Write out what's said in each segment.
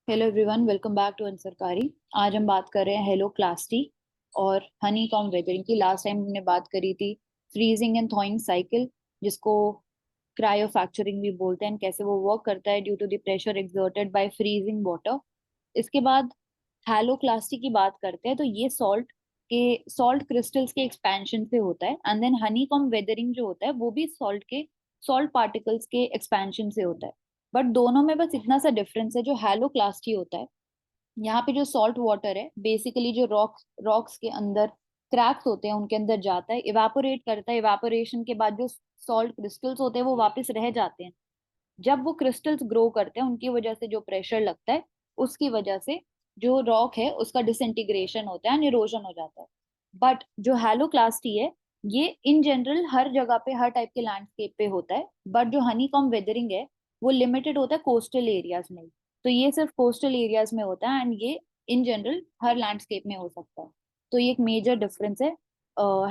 Hello everyone, welcome back to अंसरकारी। आज हम बात कर रहे हैं हेलो क्लास टी और हनी कॉम वेदरिंग की। लास्ट टाइम हमने बात करी थी फ्रीजिंग एंड थॉइंग साइकिल, जिसको क्रायोफैक्चरिंग भी बोलते हैं, कैसे वो वर्क करता है due to the pressure exerted by freezing water. इसके बाद हेलो क्लास टी की बात करते हैं, तो ये सॉल्ट क्रिस्टल्स के एक्सपेंशन से होता है। And then honeycomb weathering जो होता है वो भी सॉल्ट पार्टिकल्स के एक्सपेंशन से होता है। बट दोनों में बस इतना सा डिफरेंस है, जो हैलो क्लास टी होता है यहाँ पे जो सॉल्ट वाटर है बेसिकली जो रॉक्स के अंदर क्रैक्स होते हैं उनके अंदर जाता है, इवापोरेट करता है। इवापोरेशन के बाद जो सॉल्ट क्रिस्टल्स होते हैं वो वापस रह जाते हैं। जब वो क्रिस्टल्स ग्रो करते हैं उनकी वजह से जो प्रेशर लगता है उसकी वजह से जो रॉक है उसका डिसइंटीग्रेशन होता है एंड इरोजन हो जाता है। बट जो हैलो क्लास टी है ये इन जनरल हर जगह पे हर टाइप के लैंडस्केप पे होता है। बट जो हनी कॉम वेदरिंग है वो लिमिटेड होता है कोस्टल एरियाज में ही। तो ये सिर्फ कोस्टल एरियाज में होता है एंड ये इन जनरल हर लैंडस्केप में हो सकता है। तो ये एक मेजर डिफरेंस है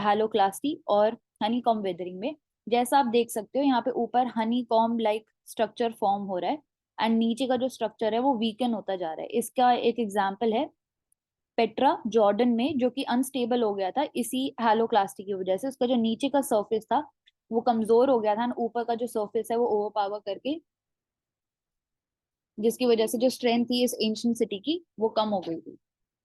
हैलो क्लास टी और हनी कॉम वेदरिंग में। जैसा आप देख सकते हो यहाँ पे ऊपर Honey com like structure form हो रहा है एंड नीचे का जो स्ट्रक्चर है वो वीकन होता जा रहा है। इसका एक एग्जांपल है पेट्रा जॉर्डन में, जो कि अनस्टेबल हो गया था इसी हैलो क्लास्टिक की वजह से। उसका जो नीचे का सरफेस था वो कमजोर हो गया था, ऊपर का जो सरफेस है वो ओवर पावर करके, जिसकी वजह से जो स्ट्रेंथ थी इस एंशियंट सिटी की वो कम हो गई थी।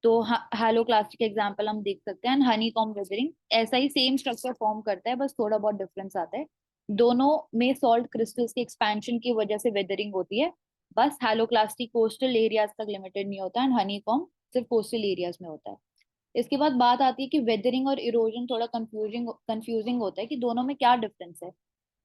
तो हैलो क्लास्टिक एग्जांपल हम देख सकते हैं। हनी कॉम वेदरिंग ऐसा ही सेम स्ट्रक्चर फॉर्म करता है, बस थोड़ा बहुत डिफरेंस आता है। दोनों में सॉल्ट क्रिस्टल्स के एक्सपेंशन की वजह से वेदरिंग होती है। बस हैलो क्लास्टिक कोस्टल एरियाज तक लिमिटेड नहीं होता एंड हनी कॉम सिर्फ कोस्टल एरियाज में होता है। इसके बाद बात आती है कि वेदरिंग और इरोजन थोड़ा कंफ्यूजिंग कंफ्यूजिंग होता है कि दोनों में क्या डिफरेंस है।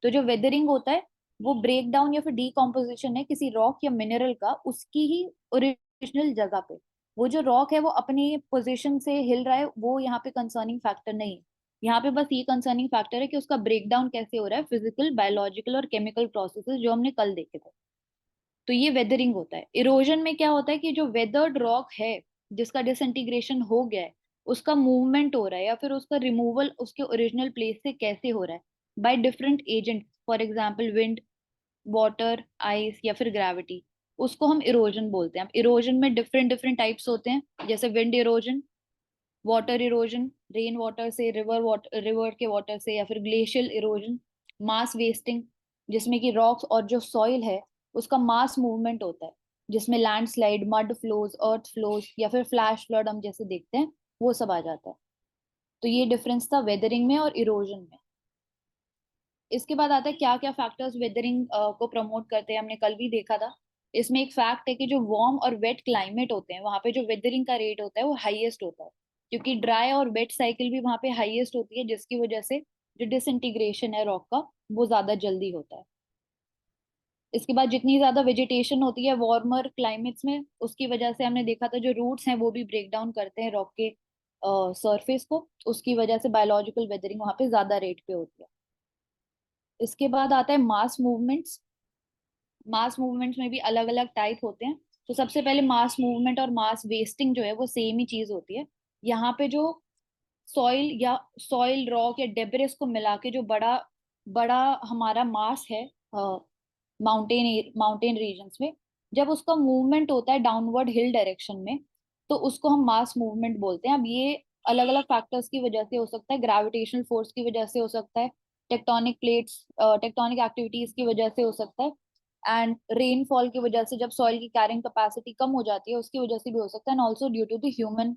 तो जो वेदरिंग होता है वो ब्रेक डाउन या फिर डीकॉम्पोजिशन है किसी रॉक या मिनरल का उसकी ही ओरिजिनल जगह पे। वो जो रॉक है वो अपनी पोजीशन से हिल रहा है, वो यहाँ पे कंसर्निंग फैक्टर नहीं है। यहाँ पे बस ये कंसर्निंग फैक्टर है कि उसका ब्रेक डाउन कैसे हो रहा है, फिजिकल बायोलॉजिकल और केमिकल प्रोसेसेस जो हमने कल देखे थे। तो ये वेदरिंग होता है। इरोजन में क्या होता है कि जो वेदर्ड रॉक है जिसका डिसइंटीग्रेशन हो गया है उसका मूवमेंट हो रहा है या फिर उसका रिमूवल उसके ओरिजिनल प्लेस से कैसे हो रहा है by different agent, for example wind, water, ice या फिर ग्रेविटी। उसको हम इरोजन बोलते हैं। अब इरोजन में डिफरेंट डिफरेंट टाइप्स होते हैं, जैसे wind erosion, water erosion rain water से, रिवर के वाटर से, या फिर ग्लेशियल इरोजन मास वेस्टिंग, जिसमें कि रॉक्स और जो सॉइल है उसका मास मूवमेंट होता है, जिसमें लैंडस्लाइड, मड फ्लोज, अर्थ फ्लोज या फिर फ्लैश फ्लड हम जैसे देखते हैं वो सब आ जाता है। तो ये डिफरेंस था वेदरिंग में और इरोजन में। इसके बाद आता है क्या क्या फैक्टर्स वेदरिंग को प्रमोट करते हैं, हमने कल भी देखा था। इसमें एक फैक्ट है कि जो वार्म और वेट क्लाइमेट होते हैं वहां पे जो वेदरिंग का रेट होता है वो हाईएस्ट होता है, क्योंकि ड्राई और वेट साइकिल भी वहां पे हाईएस्ट होती है, जिसकी वजह से जो डिसइंटीग्रेशन है रॉक का वो ज्यादा जल्दी होता है। इसके बाद जितनी ज्यादा वेजिटेशन होती है वार्मर क्लाइमेट्स में उसकी वजह से हमने देखा था जो रूट्स हैं वो भी ब्रेक डाउन करते हैं रॉक के सरफेस को, उसकी वजह से बायोलॉजिकल वेदरिंग वहां पे ज्यादा रेट पे होती है। इसके बाद आता है मास मूवमेंट्स। मास मूवमेंट्स में भी अलग अलग टाइप होते हैं। तो सबसे पहले मास मूवमेंट और मास वेस्टिंग जो है वो सेम ही चीज होती है। यहाँ पे जो सॉइल रॉक या डेब्रिस को मिला के जो बड़ा बड़ा हमारा मास है माउंटेन रीजन्स में, जब उसका मूवमेंट होता है डाउनवर्ड हिल डायरेक्शन में तो उसको हम मास मूवमेंट बोलते हैं। अब ये अलग अलग फैक्टर्स की वजह से हो सकता है, ग्रेविटेशनल फोर्स की वजह से हो सकता है, टेक्टोनिक एक्टिविटीज की वजह से हो सकता है, एंड रेनफॉल की वजह से जब सॉइल की कैरिंग कैपेसिटी कम हो जाती है उसकी वजह से भी हो सकता है, and also due to the human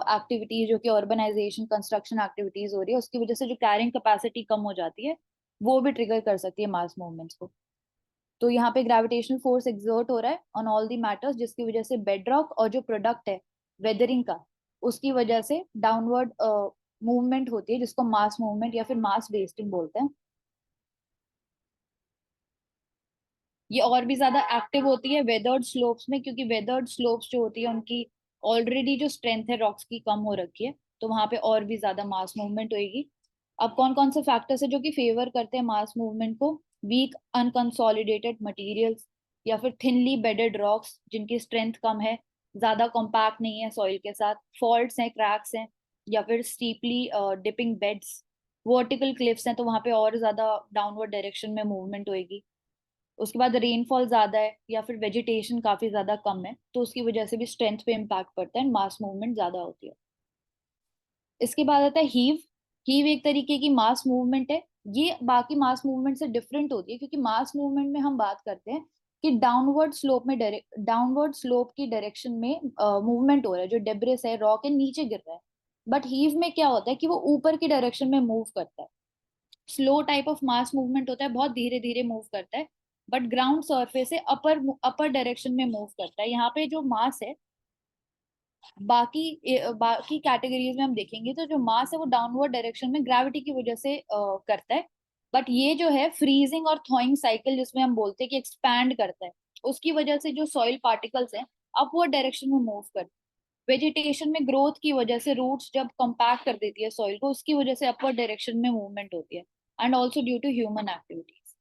activities, जो कि अर्बनाइजेशन कंस्ट्रक्शन एक्टिविटीज हो रही है उसकी वजह से जो कैरिंग कैपेसिटी कम हो जाती है वो भी ट्रिगर कर सकती है मास मूवमेंट्स को। तो यहाँ पे ग्रेविटेशनल फोर्स एक्सर्ट हो रहा है ऑन ऑल दी मैटर्स, जिसकी वजह से बेडरॉक और जो प्रोडक्ट है वेदरिंग का उसकी वजह से डाउनवर्ड मूवमेंट होती है, जिसको मास मूवमेंट या फिर मास वेस्टिंग बोलते हैं। ये और भी ज्यादा एक्टिव होती है वेदर्ड स्लोप्स में, क्योंकि वेदर्ड स्लोप्स जो होती है उनकी ऑलरेडी जो स्ट्रेंथ है रॉक्स की कम हो रखी है, तो वहां पे और भी ज्यादा मास मूवमेंट होगी। अब कौन कौन से फैक्टर्स है जो कि फेवर करते हैं मास मूवमेंट को? वीक अनकंसोलिडेटेड मटेरियल्स या फिर थिनली बेडेड रॉक्स जिनकी स्ट्रेंथ कम है, ज्यादा कॉम्पैक्ट नहीं है सॉइल के साथ, फॉल्ट्स हैं, क्रैक्स हैं, या फिर steeply dipping beds, vertical cliffs हैं तो वहां पे और ज्यादा डाउनवर्ड डायरेक्शन में मूवमेंट होगी। उसके बाद रेनफॉल ज्यादा है या फिर वेजिटेशन काफी ज्यादा कम है, तो उसकी वजह से भी स्ट्रेंथ पे इम्पैक्ट पड़ता है, मास मूवमेंट ज्यादा होती है। इसके बाद आता है हीव। हीव एक तरीके की मास मूवमेंट है। ये बाकी मास मूवमेंट से डिफरेंट होती है, क्योंकि मास मूवमेंट में हम बात करते हैं कि डाउनवर्ड स्लोप में डाउनवर्ड स्लोप की डायरेक्शन में मूवमेंट हो रहा है, जो डेब्रिस है, रॉक है, नीचे गिर रहा है। बट हीव में क्या होता है कि वो ऊपर की डायरेक्शन में मूव करता है। Slow type of mass movement होता है, बहुत धीरे धीरे मूव करता है। बट ग्राउंड सरफेस से अपर अपर डायरेक्शन में मूव करता है। यहाँ पे जो मास है, बाकी कैटेगरीज में हम देखेंगे तो जो मास है वो डाउनवर्ड डायरेक्शन में ग्रेविटी की वजह से करता है। बट ये जो है फ्रीजिंग और थॉइंग साइकिल, जिसमें हम बोलते हैं कि एक्सपैंड करता है, उसकी वजह से जो सॉइल पार्टिकल्स हैं अपवर्ड डायरेक्शन में मूव करते हैं। वेजिटेशन में ग्रोथ की वजह से रूट्स जब कंपैक्ट कर देती है सॉइल को, उसकी वजह से अपवर्ड डायरेक्शन में मूवमेंट होती है। And also due to human activities.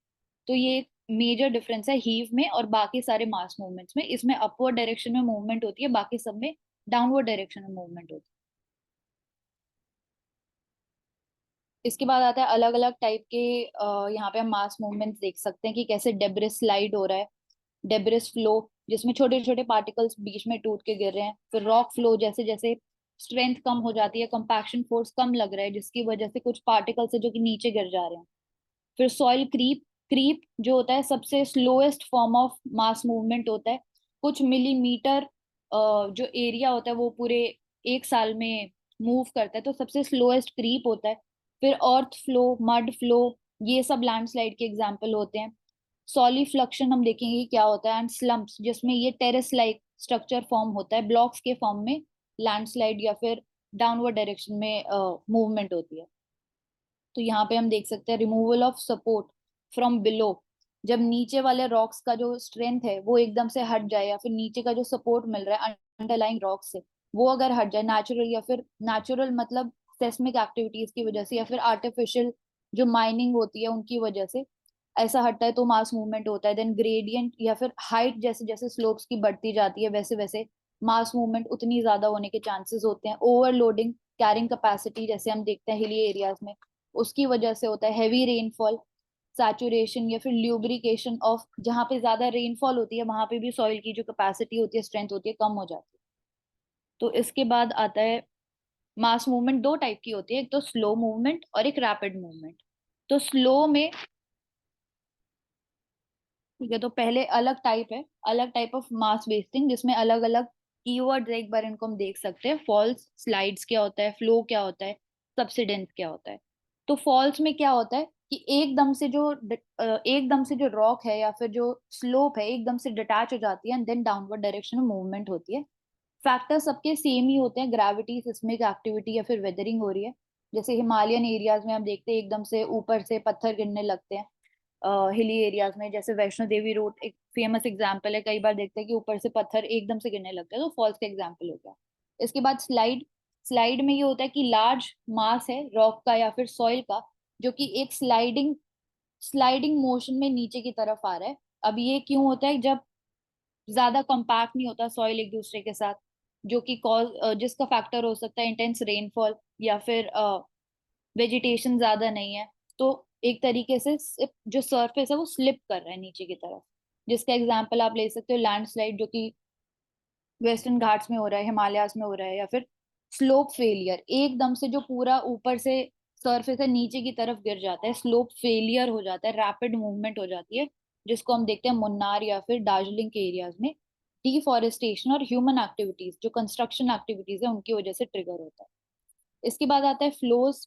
तो ये एक मेजर डिफरेंस है हीव में और बाकी सारे मास मूवमेंट्स में। इसमें अपवर्ड डायरेक्शन में मूवमेंट होती है, बाकी सब में डाउनवर्ड डायरेक्शन में मूवमेंट होती है। इसके बाद आता है अलग अलग टाइप के, यहाँ पे हम मास मूवमेंट्स देख सकते हैं कि कैसे डेब्रिस स्लाइड हो रहा है, डेब्रिस फ्लो, जिसमें छोटे छोटे पार्टिकल्स बीच में टूट के गिर रहे हैं। फिर रॉक फ्लो, जैसे जैसे स्ट्रेंथ कम हो जाती है, कंपैक्शन फोर्स कम लग रहा है, जिसकी वजह से कुछ पार्टिकल्स है जो कि नीचे गिर जा रहे हैं। फिर सॉइल क्रीप। क्रीप जो होता है सबसे slowest form of mass movement होता है। कुछ मिलीमीटर जो एरिया होता है वो पूरे एक साल में मूव करता है, तो सबसे स्लोएस्ट क्रीप होता है। फिर अर्थ फ्लो, मड फ्लो, ये सब लैंडस्लाइड के एग्जाम्पल होते हैं। सॉलिफ्लक्शन हम देखेंगे कि क्या होता है, एंड स्लम्प्स, जिसमें ये टेरेस लाइक स्ट्रक्चर फॉर्म होता है, ब्लॉक्स के फॉर्म में लैंडस्लाइड या फिर डाउनवर्ड डायरेक्शन में मूवमेंट होती है। तो यहाँ पे हम देख सकते हैं removal of support from below. जब नीचे वाले रॉक्स का जो स्ट्रेंथ है वो एकदम से हट जाए, या फिर नीचे का जो सपोर्ट मिल रहा है अंडरलाइंग रॉक से वो अगर हट जाए, नेचुरल या फिर नेचुरल मतलब सेस्मिक एक्टिविटीज की वजह से या फिर आर्टिफिशियल जो माइनिंग होती है उनकी वजह से ऐसा हटता है, तो मास मूवमेंट होता है। देन ग्रेडियंट या फिर हाइट, जैसे जैसे स्लोप्स की बढ़ती जाती है वैसे वैसे मास मूवमेंट उतनी ज्यादा होने के चांसेस होते हैं। ओवरलोडिंग कैरिंग कैपेसिटी, जैसे हम देखते हैं हिली एरियाज में, उसकी वजह से होता है। हैवी रेनफॉल, सैचुरेशन या फिर ल्यूब्रिकेशन ऑफ, जहाँ पे ज्यादा रेनफॉल होती है वहां पे भी सॉइल की जो कैपेसिटी होती है, स्ट्रेंथ होती है, कम हो जाती है। तो इसके बाद आता है मास मूवमेंट दो टाइप की होती है, एक तो स्लो मूवमेंट और एक रैपिड मूवमेंट। तो स्लो में, ठीक है, तो पहले अलग टाइप है, अलग टाइप ऑफ मास वेस्टिंग, जिसमें अलग अलग कीवर्ड्स एक बार इनको हम देख सकते हैं। फॉल्स स्लाइड्स क्या होता है, फ्लो क्या होता है, सबसिडेंस क्या होता है। तो फॉल्स में क्या होता है कि एकदम से जो रॉक है या फिर जो स्लोप है एकदम से डिटैच हो जाती है, एंड देन डाउनवर्ड डायरेक्शन में मूवमेंट होती है। फैक्टर सबके सेम ही होते हैं, ग्रेविटी, सिस्मिक एक्टिविटी या फिर वेदरिंग हो रही है। जैसे हिमालयन एरियाज में हम देखते हैं एकदम से ऊपर से पत्थर गिरने लगते हैं। हिली एरियाज में जैसे वैष्णो देवी रूट एक फेमस एग्जाम्पल है, कई बार देखते हैं कि ऊपर से पत्थर एकदम से गिरने लगते हैं, तो फॉल्स का एग्जाम्पल हो गया। इसके बाद स्लाइड। स्लाइड में ये होता है कि लार्ज मास है रॉक का या फिर सॉइल का, जो कि एक स्लाइडिंग स्लाइडिंग मोशन में नीचे की तरफ आ रहा है। अब ये क्यों होता है, जब ज्यादा कंपैक्ट नहीं होता सॉइल एक दूसरे के साथ, जो कि कॉज जिसका फैक्टर हो सकता है इंटेंस रेनफॉल या फिर वेजिटेशन ज्यादा नहीं है, तो एक तरीके से जो सरफेस है वो स्लिप कर रहा है नीचे की तरफ। जिसका एग्जांपल आप ले सकते हो लैंडस्लाइड, जो कि वेस्टर्न घाट्स में हो रहा है, हिमालयाज में हो रहा है, या फिर स्लोप फेलियर, एकदम से जो पूरा ऊपर से सरफेस है नीचे की तरफ गिर जाता है, स्लोप फेलियर हो जाता है, रैपिड मूवमेंट हो जाती है, जिसको हम देखते हैं मुन्नार या फिर दार्जिलिंग के एरियाज में। डिफॉरेस्टेशन और ह्यूमन एक्टिविटीज, जो कंस्ट्रक्शन एक्टिविटीज है उनकी वजह से ट्रिगर होता है। इसके बाद आता है फ्लोज।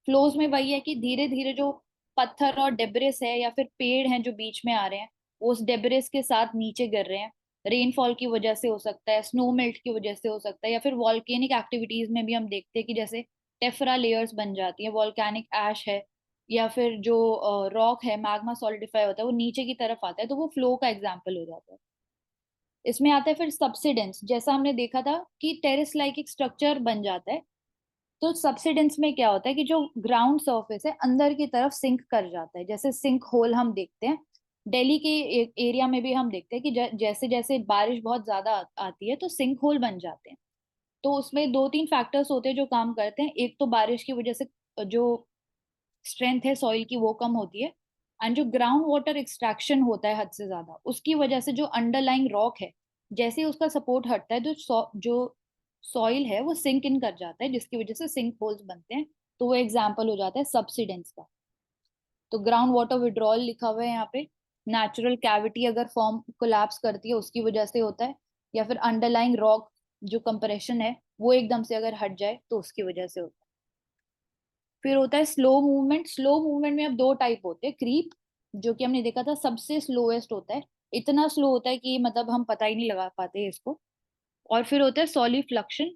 फ्लोज में वही है कि धीरे धीरे जो पत्थर और डेब्रिस है या फिर पेड़ हैं जो बीच में आ रहे हैं, वो उस डेब्रिस के साथ नीचे गिर रहे हैं। रेनफॉल की वजह से हो सकता है, स्नो मेल्ट की वजह से हो सकता है, या फिर वॉल्केनिक एक्टिविटीज में भी हम देखते हैं कि जैसे टेफरा लेयर्स बन जाती है, वॉल्केनिक ऐश है, या फिर जो रॉक है, मैग्मा सॉलिडिफाई होता है, वो नीचे की तरफ आता है, तो वो फ्लो का एग्जाम्पल हो जाता है। इसमें आता है फिर सबसिडेंस। जैसा हमने देखा था कि टेरेस लाइक एक स्ट्रक्चर बन जाता है, तो सबसिडेंस में क्या होता है कि जो ग्राउंड सरफेस है अंदर की तरफ सिंक कर जाता है, जैसे सिंक होल हम देखते हैं। दिल्ली के एरिया में भी हम देखते हैं कि जैसे जैसे बारिश बहुत ज्यादा आती है तो सिंक होल बन जाते हैं। तो उसमें दो तीन फैक्टर्स होते हैं जो काम करते हैं। एक तो बारिश की वजह से जो स्ट्रेंथ है सॉइल की वो कम होती है, एंड जो ग्राउंड वाटर एक्सट्रैक्शन होता है हद से ज्यादा, उसकी वजह से जो अंडरलाइंग रॉक है, जैसे ही उसका सपोर्ट हटता है, जो सॉइल है वो सिंक इन कर जाता है, जिसकी वजह से सिंक होल्स बनते हैं। तो वो एग्जाम्पल हो जाता है सबसिडेंस का। तो ग्राउंड वाटर विड्रॉल लिखा हुआ है यहाँ पे, नेचुरल कैविटी अगर फॉर्म कोलैप्स करती है उसकी वजह से होता है, या फिर अंडरलाइंग रॉक जो कंप्रेशन है वो एकदम से अगर हट जाए तो उसकी वजह से होता है। फिर होता है स्लो मूवमेंट। स्लो मूवमेंट में अब दो टाइप होते हैं, क्रीप, जो कि हमने देखा था सबसे स्लोएस्ट होता है, इतना स्लो होता है कि मतलब हम पता ही नहीं लगा पाते इसको। और फिर होता है सॉलिफ्लक्शन,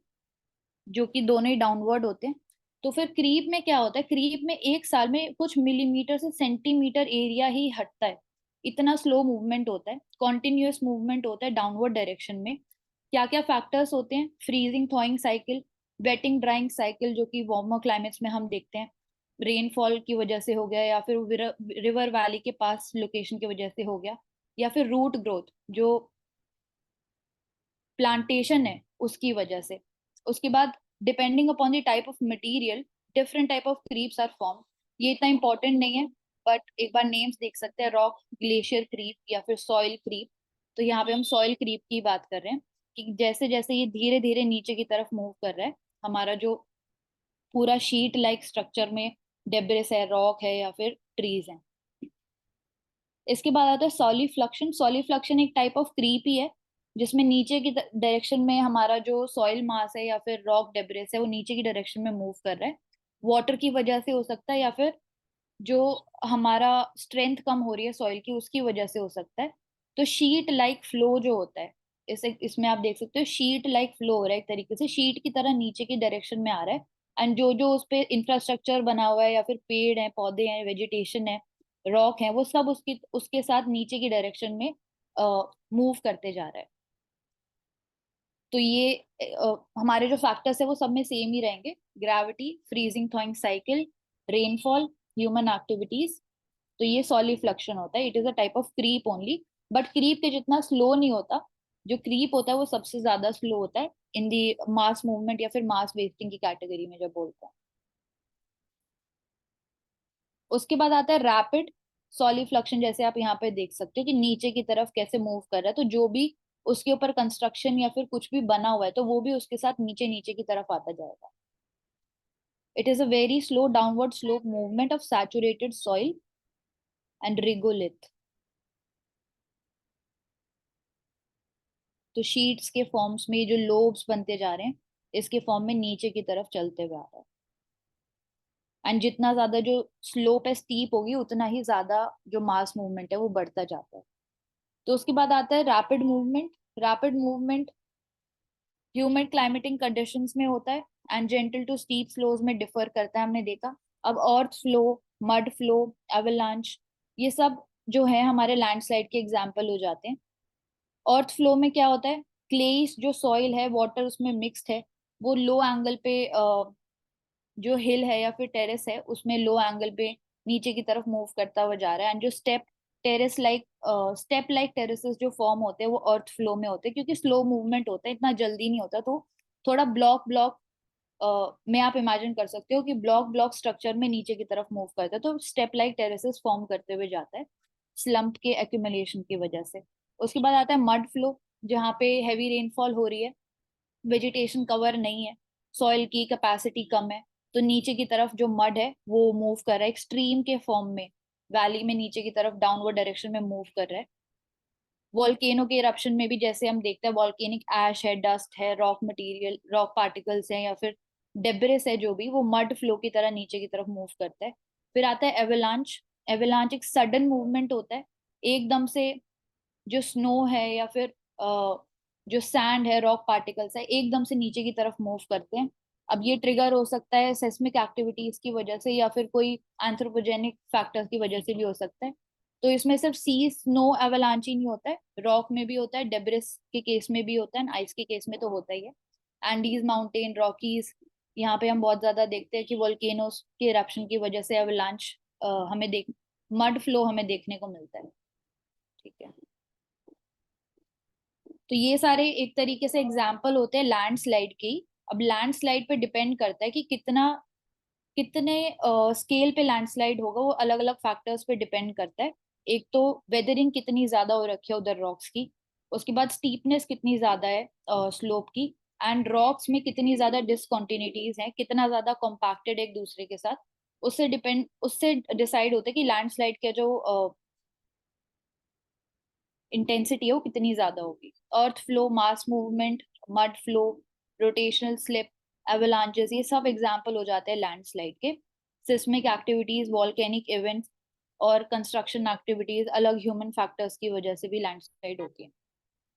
जो कि दोनों ही डाउनवर्ड होते हैं। तो फिर क्रीप में क्या होता है, क्रीप में एक साल में कुछ मिलीमीटर से सेंटीमीटर एरिया ही हटता है, इतना स्लो मूवमेंट होता है, कॉन्टिन्यूअस मूवमेंट होता है डाउनवर्ड डायरेक्शन में। क्या क्या फैक्टर्स होते हैं, freezing thawing cycle, waiting drawing cycle, जो कि वार्मर क्लाइमेट्स में हम देखते हैं, रेनफॉल की वजह से हो गया, या फिर रिवर वैली के पास लोकेशन की वजह से हो गया, या फिर रूट ग्रोथ जो प्लांटेशन है उसकी वजह से। उसके बाद depending upon the type of material, different type of creeps are form. ये इतना इंपॉर्टेंट नहीं है, बट एक बार नेम्स देख सकते हैं, रॉक ग्लेशियर क्रीप या फिर सॉइल क्रीप। तो यहाँ पे हम सॉइल क्रीप की बात कर रहे हैं, कि जैसे जैसे ये धीरे धीरे नीचे की तरफ मूव कर रहा है, हमारा जो पूरा शीट लाइक स्ट्रक्चर में डेब्रिस है, रॉक है या फिर ट्रीज हैं। इसके बाद आता है सॉलिफ्लक्शन। सॉलिफ्लक्शन एक टाइप ऑफ क्रीप ही है, जिसमें नीचे की डायरेक्शन में हमारा जो सॉइल मास है या फिर रॉक डेब्रिस है वो नीचे की डायरेक्शन में मूव कर रहा है, वाटर की वजह से हो सकता है, या फिर जो हमारा स्ट्रेंथ कम हो रही है सॉइल की उसकी वजह से हो सकता है। तो शीट लाइक फ्लो जो होता है, इसे इसमें आप देख सकते हो शीट लाइक फ्लो हो रहा है, एक तरीके से शीट की तरह नीचे की डायरेक्शन में आ रहा है। एंड जो जो उस पे इंफ्रास्ट्रक्चर बना हुआ है, या फिर पेड़ है, पौधे हैं, वेजिटेशन है, रॉक है, वो सब उसकी उसके साथ नीचे की डायरेक्शन में मूव करते जा रहा है। तो ये हमारे जो फैक्टर्स है वो सब में सेम ही रहेंगे, gravity, freezing thawing cycle, rainfall, human activities. तो ये सॉलिफ्लक्शन होता है, it is a type of creep only, but creep के जितना स्लो नहीं होता। जो क्रीप होता है वो सबसे ज्यादा स्लो होता है इन दी मास मूवमेंट या फिर मास वेस्टिंग की कैटेगरी में जब बोलते हैं। उसके बाद आता है रैपिड सॉलिफ्लक्शन, जैसे आप यहाँ पे देख सकते हो कि नीचे की तरफ कैसे मूव कर रहा है, तो जो भी उसके ऊपर कंस्ट्रक्शन या फिर कुछ भी बना हुआ है तो वो भी उसके साथ नीचे नीचे की तरफ आता जाएगा। It is a very slow downward slope movement of saturated soil and regolith. तो शीट्स के फॉर्म्स में ये जो लोब्स बनते जा रहे हैं, इसके फॉर्म में नीचे की तरफ चलते हुए आ रहा है। एंड जितना ज्यादा जो स्लोप है स्टीप होगी, उतना ही ज्यादा जो मास मूवमेंट है वो बढ़ता जाता है। तो उसके बाद आता है rapid movement. Rapid movement humid climatic conditions में होता है and gentle to steep slopes में डिफर करता है, हमने देखा। अब earth flow, mud flow, avalanche, ये सब जो है हमारे लैंडस्लाइड के एग्जाम्पल हो जाते हैं। अर्थ फ्लो में क्या होता है, क्लेइस जो सॉइल है, वाटर उसमें मिक्स्ड है, वो लो एंगल पे जो हिल है या फिर टेरेस है उसमें लो एंगल पे नीचे की तरफ मूव करता हुआ जा रहा है। एंड जो स्टेप लाइक टेरेसेस जो फॉर्म होते हैं वो अर्थ फ्लो में होते हैं, क्योंकि स्लो मूवमेंट होता है, इतना जल्दी नहीं होता, तो थोड़ा ब्लॉक ब्लॉक में आप इमेजिन कर सकते हो कि ब्लॉक ब्लॉक स्ट्रक्चर में नीचे की तरफ मूव करता है, तो स्टेप लाइक टेरेसेस फॉर्म करते हुए जाता है स्लम्प के एक्यूमुलेशन की वजह से। उसके बाद आता है मड फ्लो, जहाँ पे हैवी रेनफॉल हो रही है, वेजिटेशन कवर नहीं है, सॉइल की कैपेसिटी कम है, तो नीचे की तरफ जो मड है वो मूव कर रहा है एक स्ट्रीम के फॉर्म में, वैली में नीचे की तरफ डाउनवर्ड डायरेक्शन में मूव कर रहा है। वॉल्केनो के इरप्शन में भी जैसे हम देखते हैं, वॉल्केनिक ऐश है, डस्ट है, रॉक मटेरियल, रॉक पार्टिकल्स हैं, या फिर डेब्रिस है, जो भी वो मड फ्लो की तरह नीचे की तरफ मूव करता है। फिर आता है एवलांच। एवलांच एक सडन मूवमेंट होता है, एकदम से जो स्नो है या फिर जो सैंड है, रॉक पार्टिकल्स है, एकदम से नीचे की तरफ मूव करते हैं। अब ये ट्रिगर हो सकता है सेस्मिक एक्टिविटीज की वजह से, या फिर कोई एंथ्रोपोजेनिक फैक्टर्स की वजह से भी हो सकता है। तो इसमें सिर्फ सी स्नो एवलांच ही नहीं होता है, रॉक में भी होता है, डेब्रिस के केस में भी होता है, आइस के केस में तो होता ही है। एंडीज माउंटेन, रॉकीज, यहाँ पे हम बहुत ज्यादा देखते हैं कि वोल्केनोस के इरप्शन की वजह से एवलांच हमें देख मड फ्लो हमें देखने को मिलता है। ठीक है, तो ये सारे एक तरीके से एग्जाम्पल होते हैं लैंडस्लाइड के ही। अब लैंडस्लाइड पे डिपेंड करता है कि कितना कितने स्केल पे लैंडस्लाइड होगा वो अलग अलग फैक्टर्स पे डिपेंड करता है। एक तो वेदरिंग कितनी ज्यादा हो रखी है उधर रॉक्स की, उसके बाद स्टीपनेस कितनी ज्यादा है स्लोप की, एंड रॉक्स में कितनी ज्यादा डिसकंटिन्यूटीज हैं, कितना ज्यादा कॉम्पैक्टेड एक दूसरे के साथ, उससे डिसाइड होता है कि लैंडस्लाइड का जो इंटेंसिटी है वो कितनी ज्यादा होगी। Earth flow, mass movement, mud flow, rotational slip, avalanches, ये सब एग्जाम्पल हो जाते हैं लैंडस्लाइड के। सिस्मिक एक्टिविटीज, वॉल्केनिक इवेंट्स और कंस्ट्रक्शन एक्टिविटीज अलग ह्यूमन फैक्टर्स की वजह से भी लैंडस्लाइड होती है।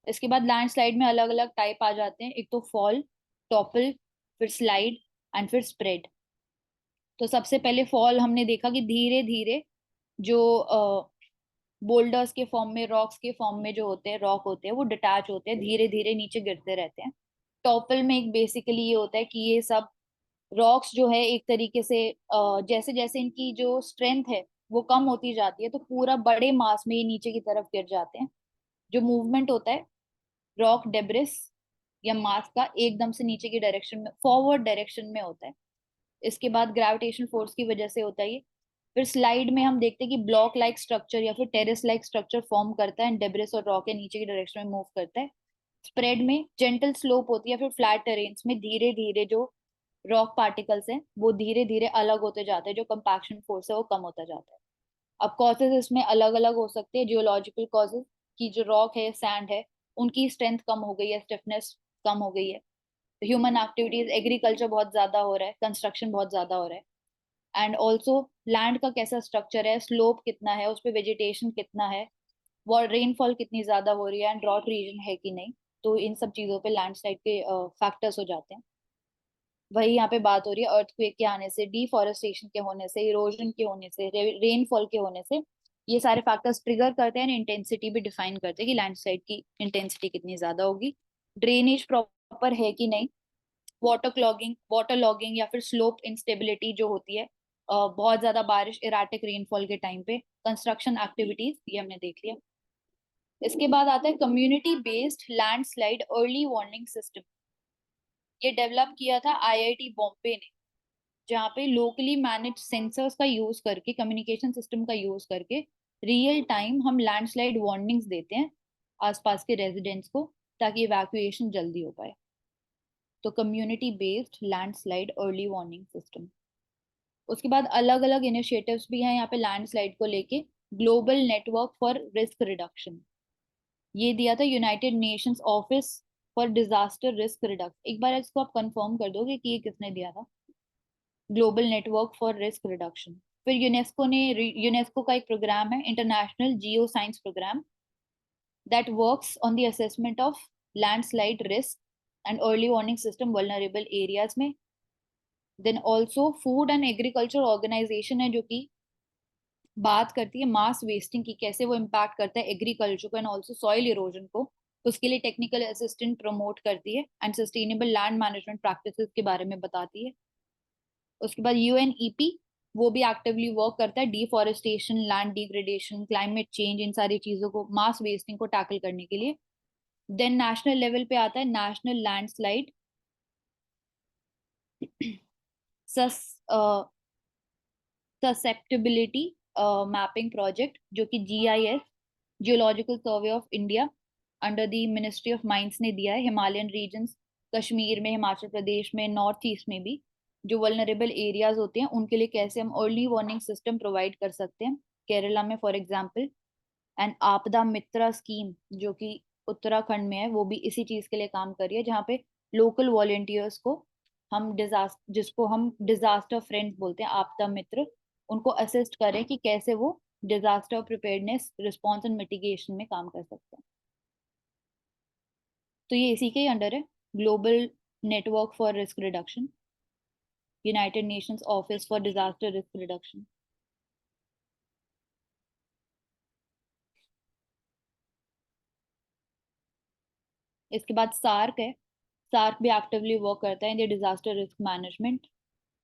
इसके बाद लैंडस्लाइड में अलग अलग टाइप आ जाते हैं, एक तो फॉल, टॉपल, फिर स्लाइड एंड फिर स्प्रेड। तो सबसे पहले फॉल हमने देखा कि धीरे धीरे जो बोल्डर्स के फॉर्म में, रॉक्स के फॉर्म में जो होते हैं, रॉक होते हैं, वो डिटैच होते हैं, धीरे धीरे नीचे गिरते रहते हैं। टॉपल में एक बेसिकली ये होता है कि ये सब रॉक्स जो है एक तरीके से जैसे जैसे इनकी जो स्ट्रेंथ है वो कम होती जाती है, तो पूरा बड़े मास में ये नीचे की तरफ गिर जाते हैं। जो मूवमेंट होता है रॉक डेब्रिस या मास का, एकदम से नीचे की डायरेक्शन में, फॉरवर्ड डायरेक्शन में होता है। इसके बाद ग्रेविटेशन फोर्स की वजह से होता है ये। फिर स्लाइड में हम देखते हैं कि ब्लॉक लाइक स्ट्रक्चर या फिर टेरेस लाइक स्ट्रक्चर फॉर्म करता है एंड डेब्रिस और रॉक के नीचे की डायरेक्शन में मूव करता है। स्प्रेड में जेंटल स्लोप होती है, फिर फ्लैट टेरेन्स में धीरे धीरे जो रॉक पार्टिकल्स हैं वो धीरे धीरे अलग होते जाते हैं, जो कंपैक्शन फोर्स है वो कम होता जाता है। अब कॉजेज इसमें अलग अलग हो सकते हैं, जियोलॉजिकल कॉजेज, की जो रॉक है, सैंड है, उनकी स्ट्रेंथ कम हो गई है, स्टिफनेस कम हो गई है। ह्यूमन एक्टिविटीज, एग्रीकल्चर बहुत ज्यादा हो रहा है, कंस्ट्रक्शन बहुत ज्यादा हो रहा है, एंड ऑल्सो लैंड का कैसा स्ट्रक्चर है, स्लोप कितना है, उस पे वेजिटेशन कितना है, वो रेनफॉल कितनी ज्यादा हो रही है, एंड ड्रॉट रीजन है कि नहीं। तो इन सब चीजों पे लैंडस्लाइड के फैक्टर्स हो जाते हैं। वही यहाँ पे बात हो रही है अर्थक्वेक के आने से, डिफॉरेस्टेशन के होने से, इरोजन के होने से, रेनफॉल के होने से, ये सारे फैक्टर्स ट्रिगर करते हैं, इंटेंसिटी भी डिफाइन करते हैं कि लैंडस्लाइड की इंटेंसिटी कितनी ज्यादा होगी। ड्रेनेज प्रॉपर है कि नहीं, वाटर लॉगिंग या फिर स्लोप इंस्टेबिलिटी जो होती है, बहुत ज्यादा बारिश, इराटिक रेनफॉल के टाइम पे, कंस्ट्रक्शन एक्टिविटीज, ये हमने देख लिया। इसके बाद आता है community based landslide early warning system. ये डेवलप किया था आईआईटी बॉम्बे ने, जहाँ पे लोकली मैनेज सेंसर्स का यूज करके, कम्युनिकेशन सिस्टम का यूज करके रियल टाइम हम लैंडस्लाइड वार्निंग्स देते हैं आसपास के रेजिडेंट्स को, ताकि इवैक्यूएशन जल्दी हो पाए। तो community based landslide early warning system. उसके बाद अलग अलग इनिशिएटिव्स भी हैं यहाँ पे लैंडस्लाइड को लेके। Global network for risk reduction, ये दिया था United Nations office for disaster risk reduction. एक बार इसको आप कंफर्म कर दोगे कि ये किसने दिया था, global network for risk reduction. फिर यूनेस्को का एक प्रोग्राम है, international geo science programme, that works on the assessment of landslide risk and early warning system vulnerable areas में। Then also food and agriculture organization है, जो कि बात करती है मास वेस्टिंग की, कैसे वो इम्पैक्ट करता है एग्रीकल्चर को एंड ऑल्सो सॉइल इरोजन को। उसके लिए टेक्निकल असिस्टेंट प्रमोट करती है and sustainable land management practices के बारे में बताती है। उसके बाद यूएनईपी, वो भी एक्टिवली वर्क करता है deforestation, land degradation, climate change, इन सारी चीजों को, मास वेस्टिंग को टैकल करने के लिए। देन नेशनल लेवल पे आता है नेशनल लैंडस्लाइड सस ससेप्टेबिलिटी मैपिंग प्रोजेक्ट, जो कि GIS, geological survey of India, under the ministry of mines ने दिया है। हिमालयन रीजन्स, कश्मीर में, हिमाचल प्रदेश में, नॉर्थ ईस्ट में भी जो वल्नरेबल एरियाज होते हैं उनके लिए कैसे हम अर्ली वार्निंग सिस्टम प्रोवाइड कर सकते हैं। केरला में फॉर एग्जाम्पल, एंड आपदा मित्रा स्कीम जो कि उत्तराखंड में है, वो भी इसी चीज के लिए काम कर रही है, जहाँ पे लोकल वॉलेंटियर्स को हम डिजास्टर, जिसको हम डिजास्टर फ्रेंड्स बोलते हैं, आपदा मित्र, उनको असिस्ट करें कि कैसे वो disaster preparedness, response and mitigation में काम कर सकते हैं। तो ये इसी के ही अंडर है, global network for risk reduction, United Nations office for disaster risk reduction. इसके बाद सार्क है, सार्क भी एक्टिवली वर्क करता है इन डिजास्टर रिस्क मैनेजमेंट।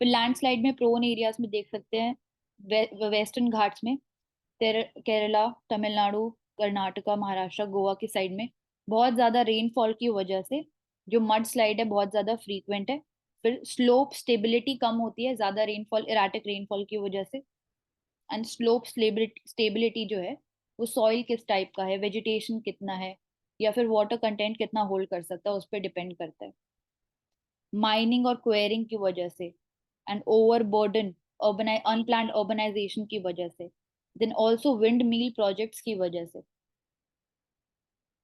फिर लैंडस्लाइड में प्रोन एरियाज में देख सकते हैं, वेस्टर्न घाट्स में, केरला, तमिलनाडु, कर्नाटका, महाराष्ट्र, गोवा की साइड में बहुत ज्यादा रेनफॉल की वजह से जो मड स्लाइड है बहुत ज्यादा फ्रीक्वेंट है। फिर स्लोप स्टेबिलिटी कम होती है ज्यादा रेनफॉल, इराटिक रेनफॉल की वजह से। एंड स्लोप स्टेबिलिटी जो है वो सॉइल किस टाइप का है, वेजिटेशन कितना है, या फिर वाटर कंटेंट कितना होल्ड कर सकता है, उस पर डिपेंड करता है। माइनिंग और क्वेरिंग की वजह से, and overburden unplanned urbanisation की वजह से, then also windmill projects की वजह से।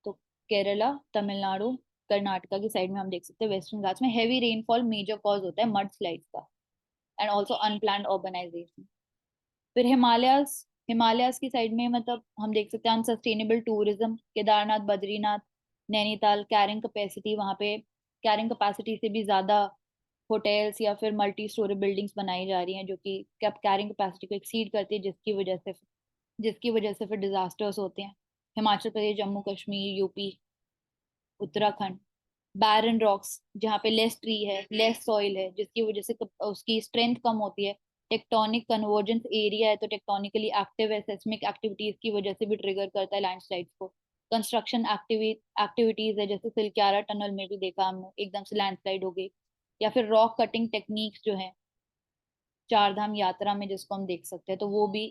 तो केरला, तमिलनाडु, कर्नाटका की साइड में हम देख सकते हैं वेस्टर्न घाट्स में हेवी रेनफॉल मेजर कॉज होता है मड स्लाइड्स का, एंड ऑल्सो अनप्लान्ड अर्बनाइजेशन। फिर हिमालयास, हिमालयास की साइड में मतलब हम देख सकते हैं unsustainable tourism, Kedarnath, Badrinath, Nainital, carrying capacity, वहाँ पे कैरिंग कैपेसिटी से भी ज्यादा होटल्स या फिर मल्टी स्टोरी बिल्डिंग्स बनाई जा रही हैं जो कि कैरिंग कैपेसिटी को एक्सीड करती है, जिसकी वजह से फिर डिजास्टर्स होते हैं। हिमाचल प्रदेश, जम्मू कश्मीर, यूपी, उत्तराखंड, बैरन रॉक्स जहाँ पे लेस ट्री है, लेस सॉइल है, जिसकी वजह से उसकी स्ट्रेंथ कम होती है। टेक्टोनिक कन्वर्जेंस एरिया है तो टेक्टोनिकली एक्टिव है, सेस्मिक एक्टिविटीज की वजह से भी ट्रिगर करता है लैंडस्लाइड्स को। कंस्ट्रक्शन एक्टिविटीज है, जैसे सिलक्यारा टनल में भी देखा हमने, एकदम से लैंडस्लाइड हो गई। या फिर रॉक कटिंग टेक्निक्स जो है चार धाम यात्रा में जिसको हम देख सकते हैं, तो वो भी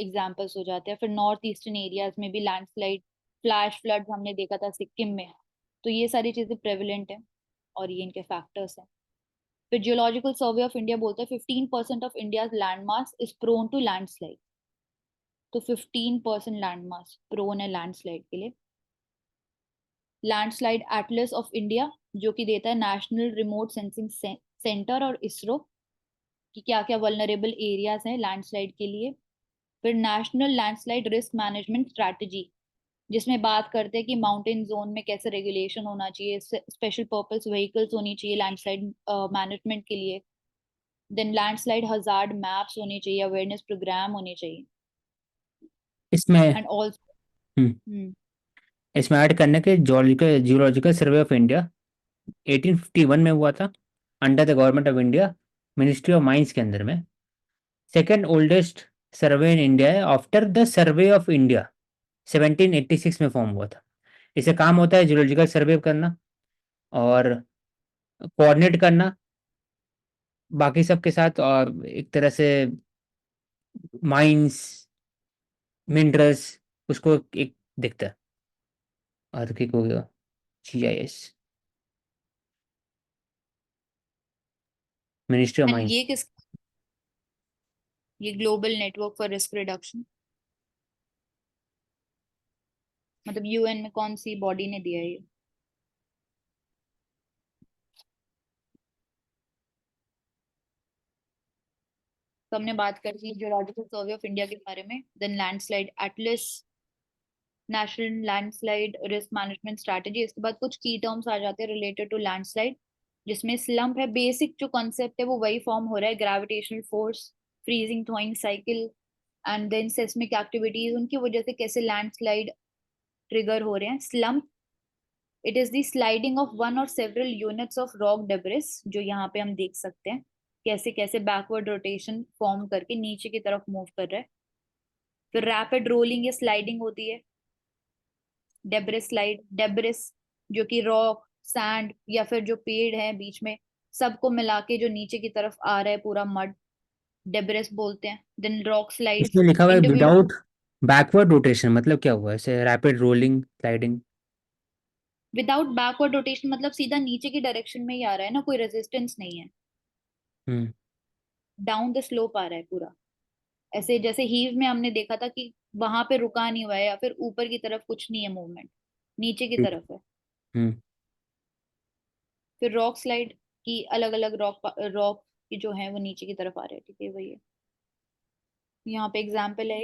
एग्जाम्पल्स हो जाते हैं। फिर नॉर्थ ईस्टर्न एरियाज में भी लैंडस्लाइड, फ्लैश फ्लड्स हमने देखा था सिक्किम में। तो ये सारी चीजें प्रेवलेंट है और ये इनके फैक्टर्स हैं। फिर जियोलॉजिकल सर्वे ऑफ इंडिया बोलता है 15% of India land mass is prone to landslide. तो 15% लैंड मास प्रोन है लैंडस्लाइड के लिए। लैंडस्लाइड एटलस ऑफ इंडिया जो कि देता है नेशनल रिमोट सेंसिंग सेंटर और इसरो कि क्या क्या वल्नरेबल एरियाज हैं लैंडस्लाइड के लिए। फिर national landslide risk management strategy, जिसमें बात करते हैं कि माउंटेन जोन में कैसे रेगुलेशन होना चाहिए, स्पेशल पर्पस व्हीकल्स होनी चाहिए लैंडस्लाइड मैनेजमेंट के लिए। देन लैंडस्लाइड हजार्ड मैप्स होने चाहिए, अवेयरनेस प्रोग्राम होने चाहिए। इसमें एंड ऑल्सो हम्म, इसमें ऐड करने के geological geological survey of India 1851 में हुआ था, under the government of India, ministry of mines के अंदर में। Second oldest survey in India है after the survey of India, 1786 में फॉर्म हुआ था। इसे काम होता है जियोलॉजिकल सर्वे करना और कोऑर्डिनेट करना बाकी सब के साथ, और एक तरह से माइंस, मिनरल्स, उसको एक दिखता है। आर्थिक हो गया, GIS, ministry of and mines. ये global network for risk reduction, मतलब यूएन में कौन सी बॉडी ने दिया है ये? तो हमने बात कर ली जियोलॉजिकल सर्वे ऑफ इंडिया के बारे में, then landslide atlas, national landslide risk management strategy. इसके बाद कुछ की टर्म्स आ जाते हैं रिलेटेड टू लैंडस्लाइड, जिसमें स्लम्प है, बेसिक जो कॉन्सेप्ट है वो वही फॉर्म हो रहा है, gravitational force, freezing thawing cycle, and then seismic activities, उनकी वजह से कैसे लैंडस्लाइड ट्रिगर हो रहे हैं। Slump, it is the sliding of one और several units of rock debris, जो यहाँ पे हम देख सकते हैं कैसे कैसे बैकवर्ड रोटेशन फॉर्म करके नीचे की तरफ मूव कर रहा है। फिर रैपिड रोलिंग या स्लाइडिंग होती है, डेब्रिस स्लाइड, डेब्रिस जो कि रॉक, सैंड या फिर जो पेड़ है बीच में, सबको मिला के जो नीचे की तरफ आ रहा है पूरा मड, डेब्रिस बोलते हैं। देन रॉक स्लाइड्स, इसमें लिखा हुआ है इंडिविजुअल, विदाउट बैकवर्ड रोटेशन, मतलब क्या हुआ ऐसे rapid rolling sliding? Without backward rotation मतलब सीधा नीचे की डायरेक्शन में ही आ रहा है ना, कोई रेजिस्टेंस नहीं है, हम्म। डाउन द स्लोप आ रहा है पूरा। ऐसे जैसे हीव में हमने देखा था कि वहां पे रुका नहीं हुआ है या फिर ऊपर की तरफ कुछ नहीं है मूवमेंट, नीचे की ठीक। तरफ है। हम्म। फिर रॉक स्लाइड की अलग अलग रॉक की जो है वो नीचे की तरफ आ रहे हैं, ठीक है वही है। यहाँ पे एग्जाम्पल है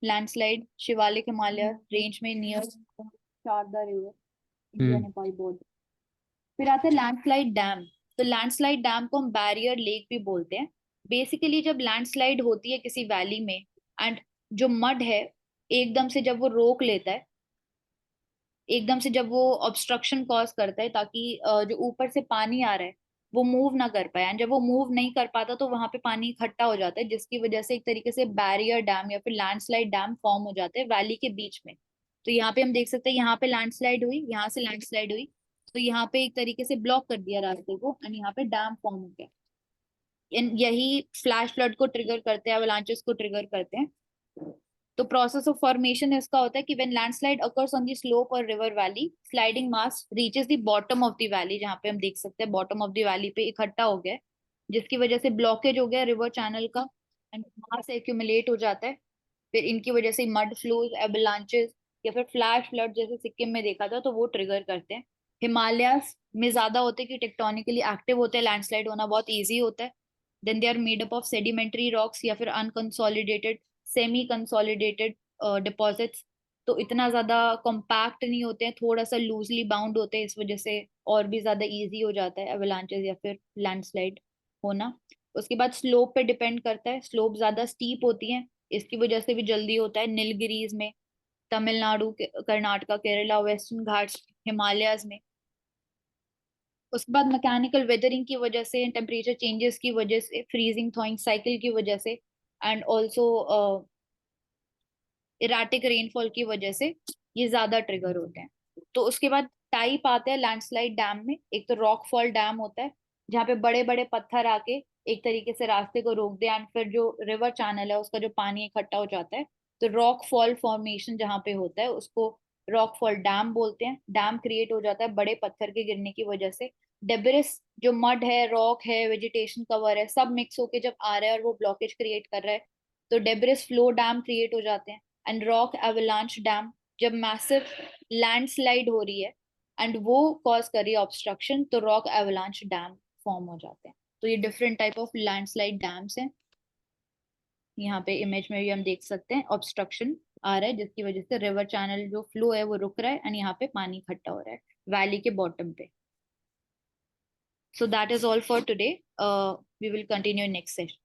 लैंडस्लाइड शिवालिक हिमालय रेंज में नियर शारदा रिवर, इंडिया हम्म। नेपाल बॉर्डर। फिर आता है लैंडस्लाइड डैम। तो लैंडस्लाइड डैम को हम बैरियर लेक भी बोलते हैं। बेसिकली जब लैंडस्लाइड होती है किसी वैली में, एंड जो मड है एकदम से जब वो रोक लेता है, एकदम से जब वो ऑब्स्ट्रक्शन कॉज करता है ताकि जो ऊपर से पानी आ रहा है वो मूव ना कर पाए, एंड जब वो मूव नहीं कर पाता तो वहां पे पानी इकट्ठा हो जाता है, जिसकी वजह से एक तरीके से बैरियर डैम या फिर लैंडस्लाइड डैम फॉर्म हो जाते हैं वैली के बीच में। तो यहाँ पे हम देख सकते हैं यहाँ पे लैंडस्लाइड हुई, यहाँ से लैंडस्लाइड हुई, तो यहाँ पे एक तरीके से ब्लॉक कर दिया रास्ते को एंड यहाँ पे डैम फॉर्म हो गया। यही फ्लैश फ्लड को ट्रिगर करते हैं, अवलांचेस को ट्रिगर करते हैं। तो प्रोसेस ऑफ फॉर्मेशन इसका होता है कि when landslide occurs on the slope और river valley, sliding mass reaches the bottom of the valley, जहाँ पे हम देख सकते हैं बॉटम ऑफ द वैली पे इकट्ठा हो गया है, जिसकी वजह से ब्लॉकेज हो गया रिवर चैनल का एंड मास एक्यूमुलेट हो जाता है। फिर इनकी वजह से मड फ्लोज, एवलांचेस या फिर फ्लैश फ्लड जैसे सिक्किम में देखा था तो वो ट्रिगर करते हैं। हिमालयास में ज्यादा होते हैं कि टेक्टोनिकली एक्टिव होते हैं, लैंडस्लाइड होना बहुत ईजी होता है। Then they are made up of sedimentary rocks या फिर अनकंसोलिडेटेड, सेमी कंसोलिडेटेड डिपॉजिट्स। तो इतना ज्यादा कॉम्पैक्ट नहीं होते हैं, थोड़ा सा लूजली बाउंड होते हैं, इस वजह से और भी ज्यादा इजी हो जाता है एवलांचेस या फिर लैंडस्लाइड होना। उसके बाद स्लोप पे डिपेंड करता है, स्लोप ज्यादा स्टीप होती है, इसकी वजह से भी जल्दी होता है। नीलगिरीज में, तमिलनाडु, कर्नाटका, केरला, वेस्टर्न घाट्स, हिमालयाज में। उसके बाद मैकेनिकल वेदरिंग की वजह से, टेम्परेचर चेंजेस की वजह से, फ्रीजिंग थॉइंग साइकिल की वजह से एंड ऑल्सो इराटिक रेनफॉल की वजह से ये ज्यादा ट्रिगर होते हैं। तो उसके बाद टाइप आते हैं लैंडस्लाइड डैम में। एक तो रॉक फॉल डैम होता है, जहाँ पे बड़े बड़े पत्थर आके एक तरीके से रास्ते को रोक दे एंड फिर जो रिवर चैनल है उसका जो पानी इकट्ठा हो जाता है, तो रॉक फॉल फॉर्मेशन जहाँ पे होता है उसको रॉक फॉल डैम बोलते हैं। डैम क्रिएट हो जाता है बड़े पत्थर के गिरने की वजह से। डेब्रिस जो मड है, रॉक है, वेजिटेशन कवर है, सब मिक्स होके जब आ रहा है और वो ब्लॉकेज क्रिएट कर रहा है, तो डेब्रिस फ्लो डैम क्रिएट हो जाते हैं। एंड रॉक एवलांच डैम, जब मैसिव लैंडस्लाइड हो रही है एंड वो कॉज कर रही है ऑब्स्ट्रक्शन, तो रॉक एवलांच डैम फॉर्म हो जाते हैं। तो ये different type of landslide dams हैं। यहाँ पे इमेज में भी हम देख सकते हैं ऑब्स्ट्रक्शन आ रहा है, जिसकी वजह से रिवर चैनल जो फ्लो है वो रुक रहा है एंड यहाँ पे पानी इकट्ठा हो रहा है वैली के बॉटम पे। So that is all for today, we will continue next session.